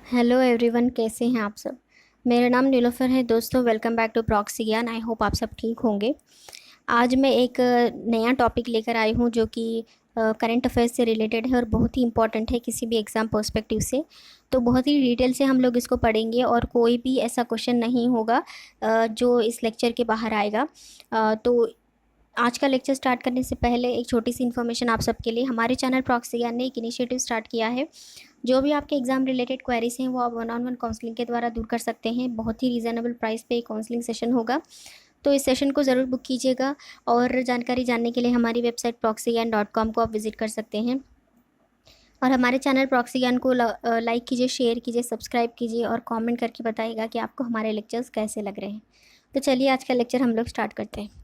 Hello everyone, कैसे हैं आप सब। मेरा नाम नीलोफर है। दोस्तों, वेलकम बैक टू प्रॉक्सी ज्ञान। आई होप आप सब ठीक होंगे। आज मैं एक नया टॉपिक लेकर आई हूँ जो कि करंट अफेयर्स से रिलेटेड है और बहुत ही इंपॉर्टेंट है किसी भी एग्ज़ाम पर्सपेक्टिव से। तो बहुत ही डिटेल से हम लोग इसको पढ़ेंगे और कोई भी ऐसा क्वेश्चन नहीं होगा जो इस लेक्चर के बाहर आएगा। तो आज का लेक्चर स्टार्ट करने से पहले एक छोटी सी इन्फॉर्मेशन आप सबके लिए। हमारे चैनल प्रॉक्सी ज्ञान ने एक इनिशिएटिव स्टार्ट किया है। जो भी आपके एग्जाम रिलेटेड क्वेरीज हैं वो आप 1-on-1 काउंसलिंग के द्वारा दूर कर सकते हैं। बहुत ही रीज़नेबल प्राइस पे काउंसलिंग सेशन होगा, तो इस सेशन को ज़रूर बुक कीजिएगा। और जानकारी जानने के लिए हमारी वेबसाइट proxygan.com को आप विजिट कर सकते हैं। और हमारे चैनल प्रॉक्सी ज्ञान को लाइक कीजिए, शेयर कीजिए, सब्सक्राइब कीजिए और कमेंट करके बताइएगा कि आपको हमारे लेक्चर्स कैसे लग रहे हैं। तो चलिए आज का लेक्चर हम लोग स्टार्ट करते हैं।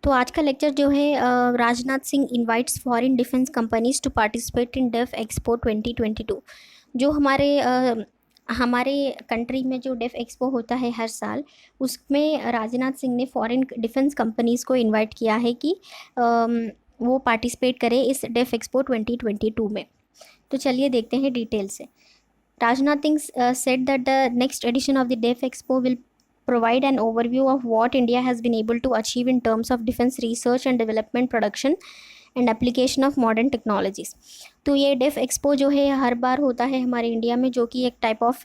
तो आज का लेक्चर जो है, Rajnath Singh invites foreign defence companies to participate in Def Expo 2022। जो हमारे कंट्री में जो डेफ एक्सपो होता है हर साल, उसमें राजनाथ सिंह ने फॉरेन डिफेंस कंपनीज़ को इनवाइट किया है कि वो पार्टिसिपेट करें इस डेफ एक्सपो 2022 में। तो चलिए देखते हैं डिटेल से। Rajnath Singh said that the next edition of the DEF Expo will provide an overview of what India has been able to achieve in terms of defense research and development, production and application of modern technologies। तो ये def expo जो है हर बार होता है हमारे India में, जो कि एक टाइप ऑफ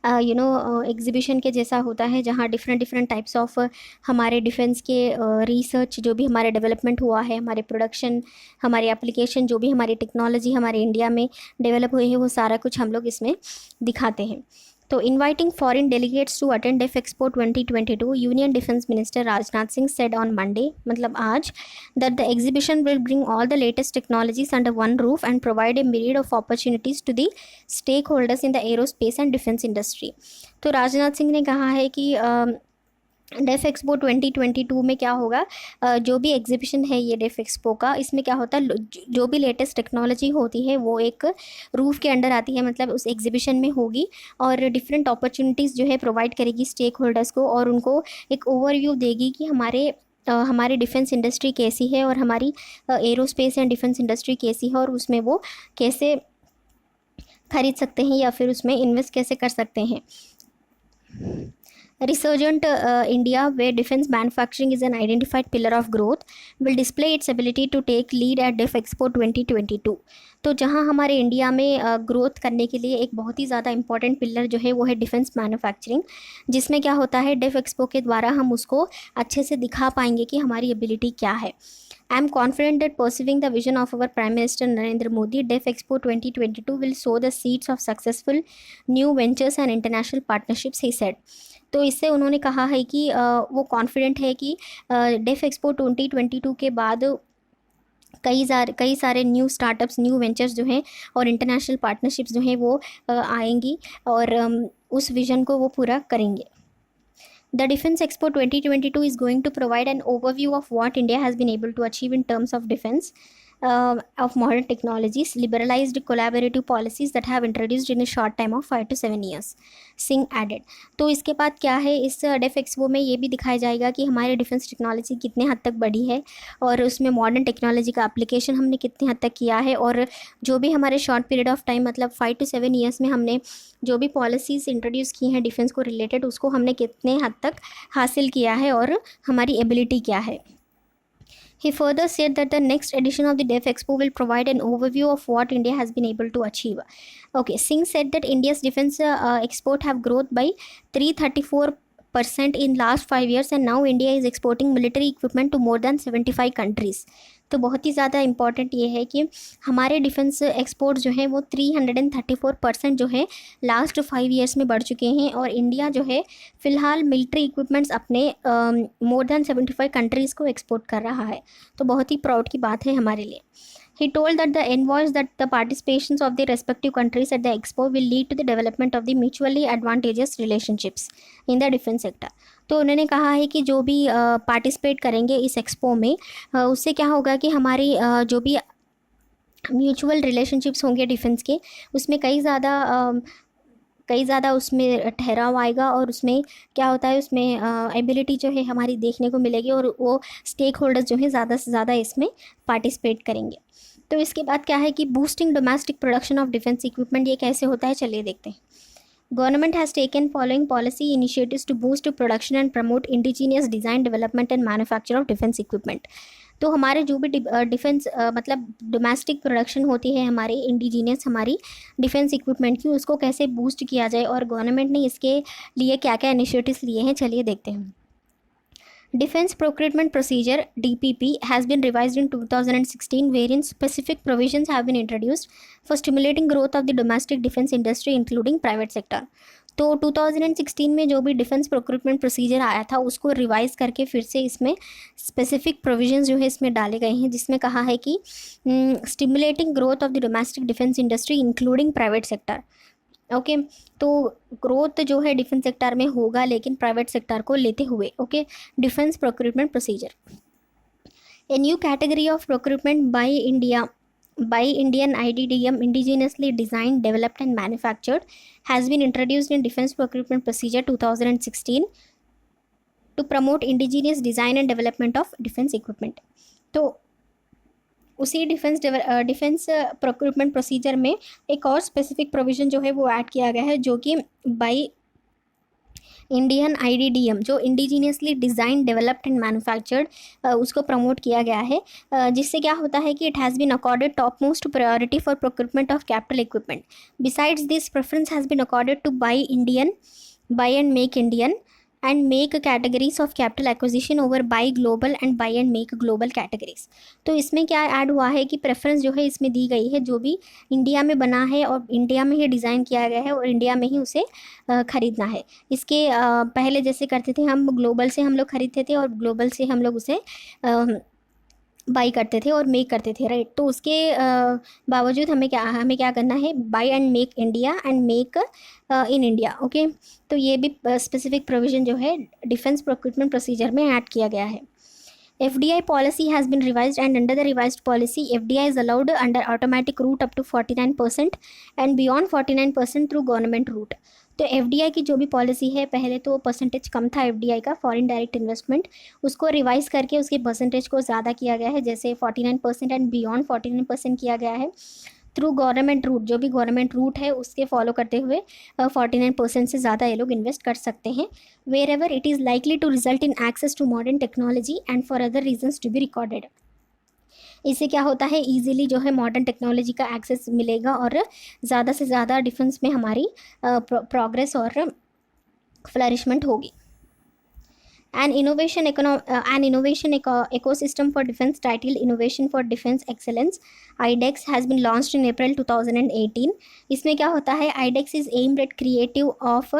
एग्जीबिशन के जैसा होता है, जहाँ डिफरेंट डिफरेंट टाइप्स ऑफ हमारे डिफेंस के रिसर्च, जो भी हमारे डेवलपमेंट हुआ है, हमारे प्रोडक्शन, हमारे एप्लीकेशन, जो भी हमारी टेक्नोलॉजी हमारे इंडिया में डेवलप हुई है, वो सारा कुछ हम लोग इसमें दिखाते हैं। तो inviting foreign delegates to attend Def Expo 2022, union defence minister Rajnath Singh said on Monday, मतलब आज, that the exhibition will bring all the latest technologies under one roof and provide a myriad of opportunities to the stakeholders in the aerospace and defense industry। तो राजनाथ सिंह ने कहा है कि def Expo 2022 में क्या होगा, जो भी एग्जीबिशन है ये डेफ एक्सपो का, इसमें क्या होता है, जो भी लेटेस्ट टेक्नोलॉजी होती है वो एक रूफ के अंडर आती है, मतलब उस एग्जीबिशन में होगी और डिफरेंट अपॉर्चुनिटीज़ जो है प्रोवाइड करेगी स्टेक होल्डर्स को, और उनको एक ओवरव्यू देगी कि हमारी डिफेंस इंडस्ट्री कैसी है और हमारी एरोस्पेस एंड डिफेंस इंडस्ट्री कैसी है, और उसमें वो कैसे खरीद सकते हैं या फिर उसमें इन्वेस्ट कैसे कर सकते हैं। Resurgent India, where defense manufacturing is an identified pillar of growth, will display its ability to take lead at DEF Expo 2022। तो जहां हमारे इंडिया में ग्रोथ करने के लिए एक बहुत ही ज़्यादा इंपॉर्टेंट पिलर जो है वो है डिफेंस मैन्युफैक्चरिंग, जिसमें क्या होता है, डेफ एक्सपो के द्वारा हम उसको अच्छे से दिखा पाएंगे कि हमारी एबिलिटी क्या है। I am confident that pursuing the vision of our Prime Minister Narendra Modi, DEF Expo 2022 will sow the seeds of successful new ventures and international partnerships, he said। तो इससे उन्होंने कहा है कि वो कॉन्फिडेंट है कि डेफ एक्सपो 2022 के बाद कई सारे न्यू स्टार्टअप्स, न्यू वेंचर्स जो हैं और इंटरनेशनल पार्टनरशिप्स जो हैं वो आएंगी और उस विज़न को वो पूरा करेंगे। The Defense Expo 2022 is going to provide an overview of what India has been able to achieve in terms of defense, of modern technologies, liberalized collaborative policies that have introduced in a short time of 5 to 7 years, Singh added। तो इसके बाद क्या है, इस def expo में ये भी दिखाया जाएगा कि हमारे डिफेंस टेक्नोलॉजी कितने हद तक बढ़ी है और उसमें मॉडर्न टेक्नोलॉजी का एप्लीकेशन हमने कितने हद तक किया है, और जो भी हमारे शॉर्ट पीरियड ऑफ टाइम, मतलब 5 to 7 ईयर्स में हमने जो भी पॉलिसीज़ इंट्रोड्यूस की हैं डिफेंस को रिलेटेड, उसको हमने कितने हद तक हासिल किया है और हमारी एबिलिटी क्या है। He further said that the next edition of the DEF Expo will provide an overview of what India has been able to achieve. Okay, Singh said that India's defense export have growth by 334% in last 5 years, and now India is exporting military equipment to more than 75 countries। तो बहुत ही ज़्यादा important ये है कि हमारे defence export जो है वो 334% जो है लास्ट 5 ईयर्स में बढ़ चुके हैं, और इंडिया जो है फ़िलहाल मिलिट्री इक्विपमेंट्स अपने मोर देन 75 कंट्रीज़ को एक्सपोर्ट कर रहा है। तो बहुत ही प्राउड की बात है हमारे लिए। He told that the envoys that the participations of the respective countries at the expo will lead to the development of the mutually advantageous relationships in the defense sector। तो उन्होंने कहा है कि जो भी पार्टिसिपेट करेंगे इस एक्सपो में, उससे क्या होगा कि हमारी जो भी म्यूचुअल रिलेशनशिप्स होंगे डिफेंस के, उसमें कई ज़्यादा उसमें ठहराव आएगा, और उसमें क्या होता है, उसमें एबिलिटी जो है हमारी देखने को मिलेगी, और वो स्टेक होल्डर्स जो है ज़्यादा से ज़्यादा इसमें पार्टिसिपेट करेंगे। तो इसके बाद क्या है कि boosting domestic production of defence equipment, ये कैसे होता है चलिए देखते हैं। Government has taken following policy initiatives to boost production and promote indigenous design, development and manufacture of defense equipment। तो हमारे जो भी डिफेंस मतलब डोमेस्टिक प्रोडक्शन होती है हमारी इंडिजीनियस हमारी डिफेंस इक्विपमेंट की, उसको कैसे बूस्ट किया जाए और गवर्नमेंट ने इसके लिए क्या क्या इनिशिएटिव्स लिए हैं चलिए देखते हैं। Defense Procurement Procedure (DPP) has been revised in 2016, wherein specific provisions have been introduced for stimulating growth of the domestic defense industry, including private sector। तो 2016 में जो भी डिफेंस प्रोक्यूरमेंट प्रोसीजर आया था उसको रिवाइज करके फिर से इसमें स्पेसिफिक प्रोविजंस जो है इसमें डाले गए हैं, जिसमें कहा है कि stimulating growth of the domestic defence industry including private sector. Okay तो ग्रोथ जो है डिफेंस सेक्टर में होगा लेकिन प्राइवेट सेक्टर को लेते हुए। Okay defence procurement procedure, a new category of procurement bye Indian IDDM, indigenously designed, developed and manufactured, has been introduced in defense procurement procedure 2016 to promote indigenous design and development of defense equipment। तो उसी defence procurement procedure में एक और specific provision जो है वो add किया गया है, जो कि बाय इंडियन IDDM जो indigenously design, developed and manufactured, उसको प्रमोट किया गया है, जिससे क्या होता है कि it has been accorded top most priority for procurement of capital equipment. Besides this preference has been accorded to buy and make Indian and make categories of capital acquisition over buy global and buy and make global categories। तो इसमें क्या add हुआ है कि preference जो है इसमें दी गई है जो भी इंडिया में बना है और इंडिया में ही डिज़ाइन किया गया है और इंडिया में ही उसे ख़रीदना है। इसके पहले जैसे करते थे हम, ग्लोबल से हम लोग ख़रीदते थे और ग्लोबल से हम लोग उसे बाई करते थे और मेक करते थे, राइट। तो उसके बावजूद हमें क्या करना है, by and make India and make in India. Okay तो ये भी स्पेसिफिक प्रोविज़न जो है डिफेंस प्रोक्यूरमेंट प्रोसीजर में ऐड किया गया है। FDI policy has been revised, and under the revised policy FDI is allowed under automatic route up to 49% and beyond 49% through government route। तो FDI की जो भी पॉलिसी है, पहले तो परसेंटेज कम था FDI का, फॉरेन डायरेक्ट इन्वेस्टमेंट, उसको रिवाइज करके उसके परसेंटेज को ज़्यादा किया गया है, जैसे 49% एंड बियॉन्ड 49% किया गया है। थ्रू गवर्नमेंट रूट, जो भी गवर्नमेंट रूट है उसके फॉलो करते हुए 49% से ज़्यादा ये लोग इन्वेस्ट कर सकते हैं। Wherever it is likely to result in access to modern technology and for other reasons to be recorded. इससे क्या होता है, इजीली जो है मॉडर्न टेक्नोलॉजी का एक्सेस मिलेगा और ज़्यादा से ज़्यादा डिफेंस में हमारी प्रोग्रेस और फ्लरिशमेंट होगी। An innovation ecosystem for defense titled Innovation for Defense Excellence IDEX has been launched in April 2018। इसमें क्या होता है, IDEX is aimed at creative of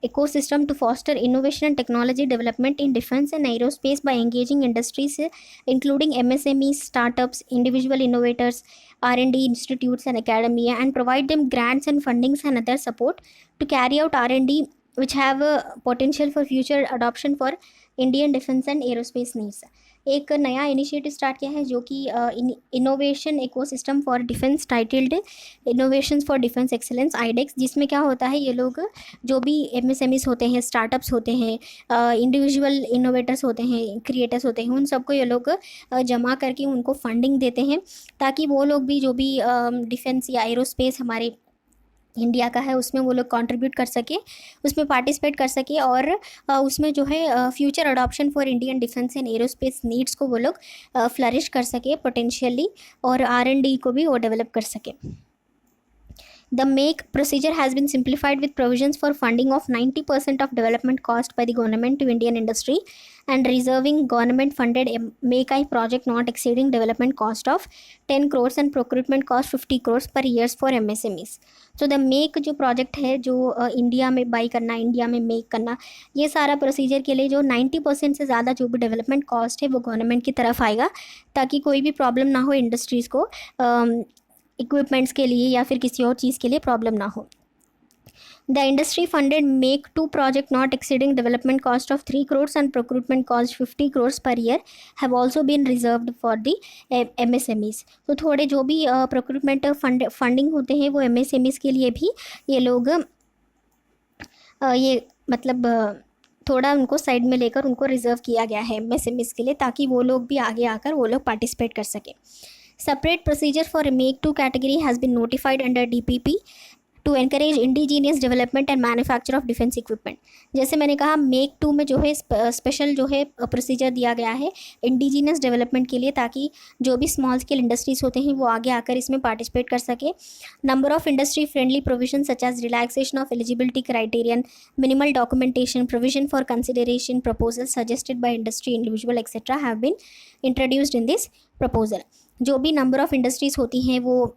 ecosystem to foster innovation and technology development in defense and aerospace by engaging industries including MSMEs, startups, individual innovators, R&D institutes and academia, and provide them grants and fundings and other support to carry out R&D which have a potential for future adoption for Indian defense and aerospace needs। एक नया initiative start किया है जो कि innovation ecosystem for defence titled innovations for defence excellence IDEX, जिसमें क्या होता है, ये लोग जो भी MSMEs होते हैं, स्टार्टअप्स होते हैं, इंडिविजुअल इनोवेटर्स होते हैं, क्रिएटर्स होते हैं, उन सबको ये लोग जमा करके उनको फंडिंग देते हैं ताकि वो लोग भी जो भी डिफेंस या एरोस्पेस हमारे इंडिया का है उसमें वो लोग कंट्रीब्यूट कर सके, उसमें पार्टिसिपेट कर सके और उसमें जो है future adoption for Indian defence and aerospace needs को वो लोग फ्लरिश कर सके पोटेंशियली, और R&D को भी वो डेवलप कर सके। The make procedure has been simplified with provisions for funding of 90% of development cost by the government to Indian industry and reserving government funded make-I project not exceeding development cost of 10 crores and procurement cost 50 crores per years for MSMEs। So the make जो project है जो India में by करना, India में make करना, ये सारा procedure के लिए जो 90% से ज़्यादा जो भी डेवलपमेंट कॉस्ट है वो गवर्नमेंट की तरफ आएगा ताकि कोई भी प्रॉब्लम ना हो इंडस्ट्रीज़ को, इक्विपमेंट्स के लिए या फिर किसी और चीज़ के लिए प्रॉब्लम ना हो। The industry funded make 2 project not exceeding development cost of 3 crores and procurement cost 50 crores per year have also been reserved for the MSMEs। तो थोड़े जो भी procurement फंडिंग होते हैं वो MSMEs के लिए भी ये लोग ये मतलब थोड़ा उनको साइड में लेकर उनको रिजर्व किया गया है MSMEs के लिए ताकि वो लोग भी आगे आकर वो लोग पार्टिसिपेट कर सकें। Separate procedure for Make 2 category has been notified under DPP to encourage indigenous development and manufacture of defence equipment. जैसे मैंने कहा मेक 2 में जो है स्पेशल जो है प्रोसीजर दिया गया है इंडिजीनियस डेवलपमेंट के लिए, ताकि जो भी स्मॉल स्केल इंडस्ट्रीज होते हैं वो आगे आकर इसमें पार्टिसिपेट कर सके। Number of industry friendly provision such as relaxation of eligibility criterion, minimal documentation, provision for consideration, proposal suggested by industry individual etcetera have been introduced in this proposal. जो भी नंबर ऑफ इंडस्ट्रीज होती हैं वो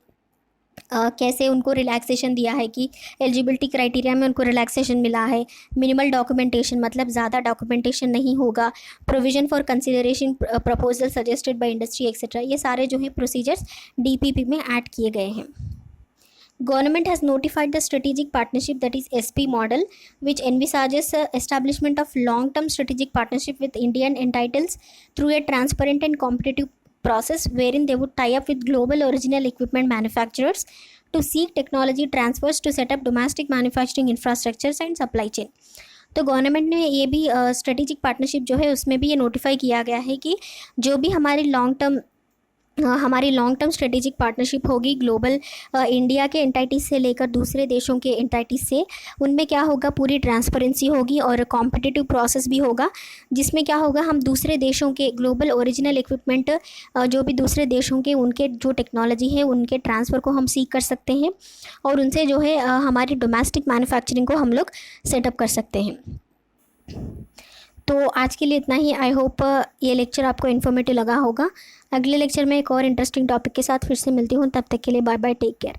कैसे उनको relaxation दिया है कि एलिजिबिलिटी क्राइटेरिया में उनको रिलैक्सेशन मिला है, मिनिमल डॉक्यूमेंटेशन मतलब ज़्यादा डॉक्यूमेंटेशन नहीं होगा, provision for consideration, proposal suggested by industry etcetera, ये सारे जो है प्रोसीजर्स डीपीपी में ऐड किए गए हैं। Government has notified the strategic partnership, that is SP model, which envisages establishment of long-term strategic partnership with Indian entities through a transparent and competitive process wherein they would tie up with global original equipment manufacturers to seek technology transfers to set up domestic manufacturing infrastructures and supply chain। तो government ने ये भी strategic partnership जो है उसमें भी ये notify किया गया है कि जो भी हमारी लॉन्ग टर्म स्ट्रेटेजिक पार्टनरशिप होगी ग्लोबल इंडिया के एंटाइटीज़ से लेकर दूसरे देशों के एंटाइटीज़ से, उनमें क्या होगा पूरी ट्रांसपेरेंसी होगी और कॉम्पिटिटिव प्रोसेस भी होगा, जिसमें क्या होगा हम दूसरे देशों के ग्लोबल ओरिजिनल इक्विपमेंट जो भी दूसरे देशों के उनके जो टेक्नोलॉजी है उनके ट्रांसफ़र को हम सीख कर सकते हैं और उनसे जो है हमारी डोमेस्टिक मैन्युफैक्चरिंग को हम लोग सेटअप कर सकते हैं। तो आज के लिए इतना ही। आई होप ये लेक्चर आपको इन्फॉर्मेटिव लगा होगा। अगले लेक्चर में एक और इंटरेस्टिंग टॉपिक के साथ फिर से मिलती हूँ, तब तक के लिए बाय बाय, टेक केयर।